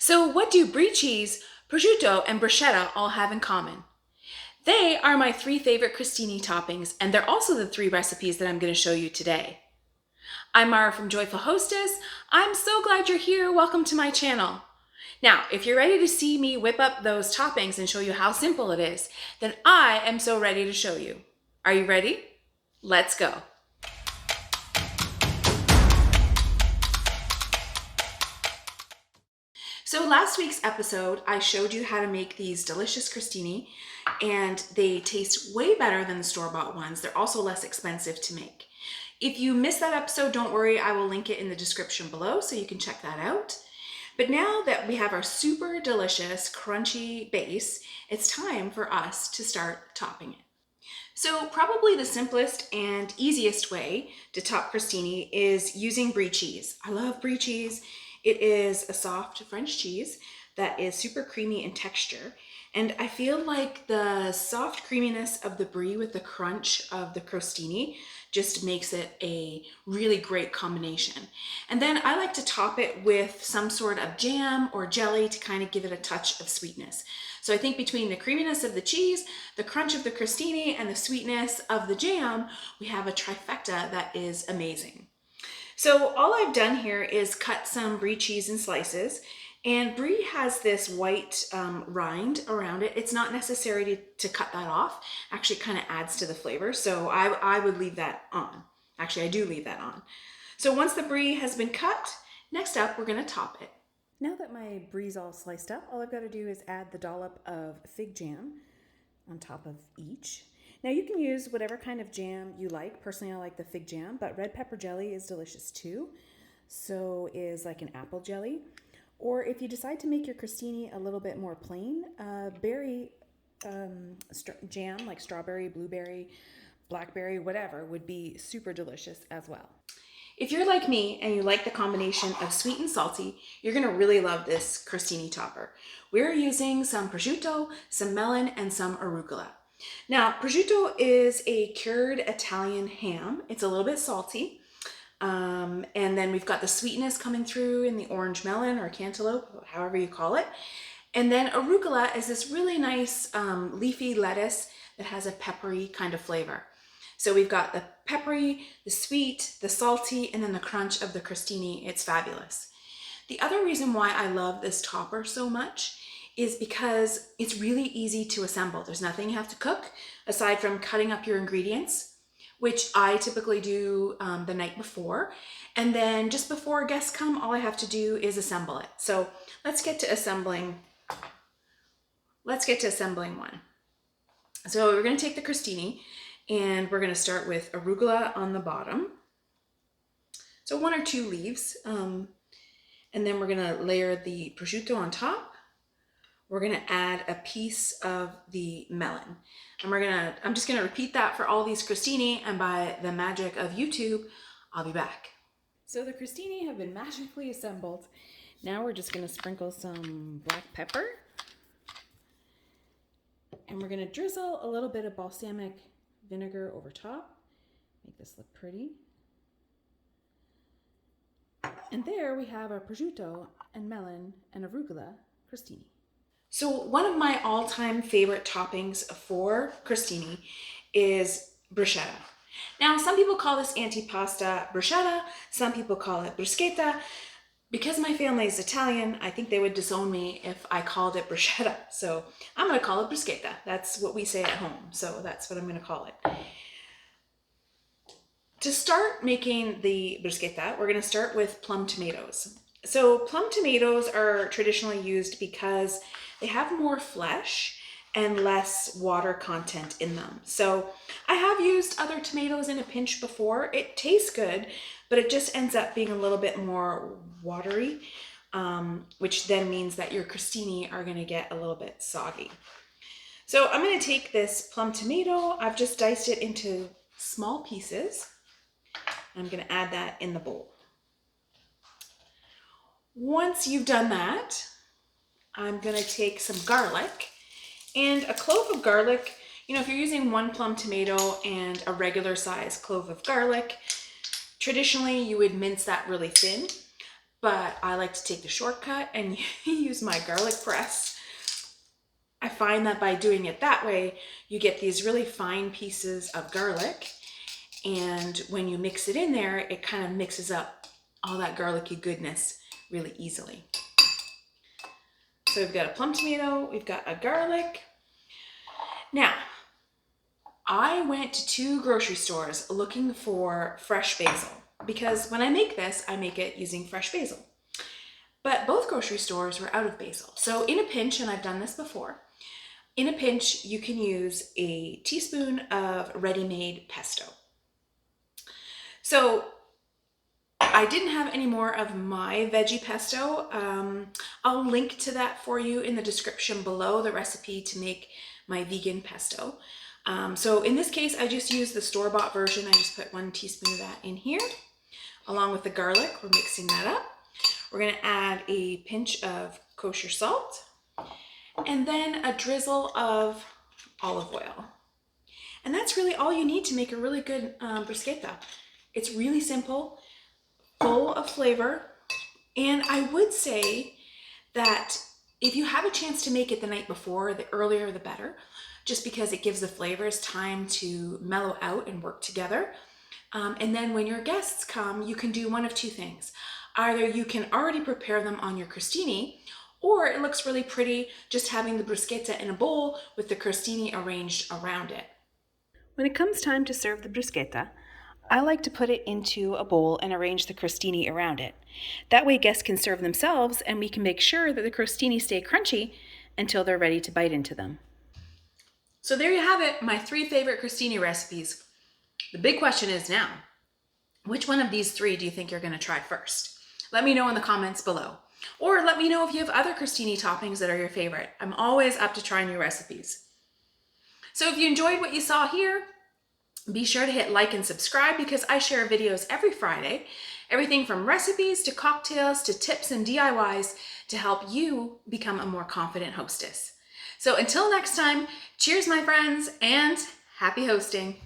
So what do brie cheese, prosciutto, and bruschetta all have in common? They are my three favorite crostini toppings, and they're also the three recipes that I'm going to show you today. I'm Mara from Joyful Hostess. I'm so glad you're here. Welcome to my channel. Now, if you're ready to see me whip up those toppings and show you how simple it is, then I am so ready to show you. Are you ready? Let's go. So last week's episode, I showed you how to make these delicious crostini, and they taste way better than the store-bought ones. They're also less expensive to make. If you missed that episode, don't worry, I will link it in the description below so you can check that out. But now that we have our super delicious crunchy base, it's time for us to start topping it. So probably the simplest and easiest way to top crostini is using brie cheese. I love brie cheese. It is a soft French cheese that is super creamy in texture. And I feel like the soft creaminess of the brie with the crunch of the crostini just makes it a really great combination. And then I like to top it with some sort of jam or jelly to kind of give it a touch of sweetness. So I think between the creaminess of the cheese, the crunch of the crostini, and the sweetness of the jam, we have a trifecta that is amazing. So all I've done here is cut some brie cheese in slices, and brie has this white rind around it. It's not necessary to cut that off. Actually, it kind of adds to the flavor, so I would leave that on. Actually, I do leave that on. So once the brie has been cut, next up we're going to top it. Now that my brie's all sliced up, all I've got to do is add the dollop of fig jam on top of each. Now you can use whatever kind of jam you like. Personally, I like the fig jam, but red pepper jelly is delicious too. So is like an apple jelly. Or if you decide to make your crostini a little bit more plain, berry jam like strawberry, blueberry, blackberry, whatever would be super delicious as well. If you're like me and you like the combination of sweet and salty, you're going to really love this crostini topper. We're using some prosciutto, some melon, and some arugula. Now, prosciutto is a cured Italian ham. It's a little bit salty. And then we've got the sweetness coming through in the orange melon or cantaloupe, however you call it. And then arugula is this really nice leafy lettuce that has a peppery kind of flavor. So we've got the peppery, the sweet, the salty, and then the crunch of the crostini. It's fabulous. The other reason why I love this topper so much is because it's really easy to assemble. There's nothing you have to cook aside from cutting up your ingredients, which I typically do the night before. And then just before guests come, all I have to do is assemble it. So let's get to assembling one. So we're going to take the crostini and we're going to start with arugula on the bottom. So 1 or 2 leaves. And then we're going to layer the prosciutto on top. We're going to add a piece of the melon. And I'm just going to repeat that for all these crostini, and by the magic of YouTube, I'll be back. So the crostini have been magically assembled. Now we're just going to sprinkle some black pepper. And we're going to drizzle a little bit of balsamic vinegar over top. Make this look pretty. And there we have our prosciutto and melon and arugula crostini. So one of my all-time favorite toppings for crostini is bruschetta. Now, some people call this antipasta bruschetta, some people call it bruschetta. Because my family is Italian, I think they would disown me if I called it bruschetta. So I'm going to call it bruschetta. That's what we say at home, so that's what I'm going to call it. To start making the bruschetta, we're going to start with plum tomatoes. So plum tomatoes are traditionally used because they have more flesh and less water content in them. So I have used other tomatoes in a pinch before. It tastes good, but it just ends up being a little bit more watery, which then means that your crostini are going to get a little bit soggy. So I'm going to take this plum tomato. I've just diced it into small pieces. I'm going to add that in the bowl. Once you've done that, I'm going to take some garlic and a clove of garlic. You know, if you're using 1 plum tomato and a regular size clove of garlic, traditionally you would mince that really thin. but I like to take the shortcut and use my garlic press. I find that by doing it that way, you get these really fine pieces of garlic, and when you mix it in there, it kind of mixes up all that garlicky goodness really easily. So we've got a plum tomato, we've got a garlic. Now, I went to 2 grocery stores looking for fresh basil because when I make this, I make it using fresh basil. But both grocery stores were out of basil. So in a pinch, and I've done this before, in a pinch, you can use a teaspoon of ready-made pesto. So I didn't have any more of my veggie pesto. I'll link to that for you in the description below, the recipe to make my vegan pesto. So in this case, I just used the store-bought version. I just put 1 teaspoon of that in here, along with the garlic. We're mixing that up. We're gonna add a pinch of kosher salt, and then a drizzle of olive oil. And that's really all you need to make a really good bruschetta. It's really simple, full of flavor, and I would say that if you have a chance to make it the night before, the earlier the better, just because it gives the flavors time to mellow out and work together. And then when your guests come, you can do one of 2 things. Either you can already prepare them on your crostini, or it looks really pretty just having the bruschetta in a bowl with the crostini arranged around it. When it comes time to serve the bruschetta, I like to put it into a bowl and arrange the crostini around it. That way guests can serve themselves and we can make sure that the crostini stay crunchy until they're ready to bite into them. So there you have it, my 3 favorite crostini recipes. The big question is now, which one of these 3 do you think you're gonna try first? Let me know in the comments below. Or let me know if you have other crostini toppings that are your favorite. I'm always up to try new recipes. So if you enjoyed what you saw here, be sure to hit like and subscribe because I share videos every Friday, everything from recipes to cocktails to tips and DIYs to help you become a more confident hostess. So until next time, cheers my friends and happy hosting.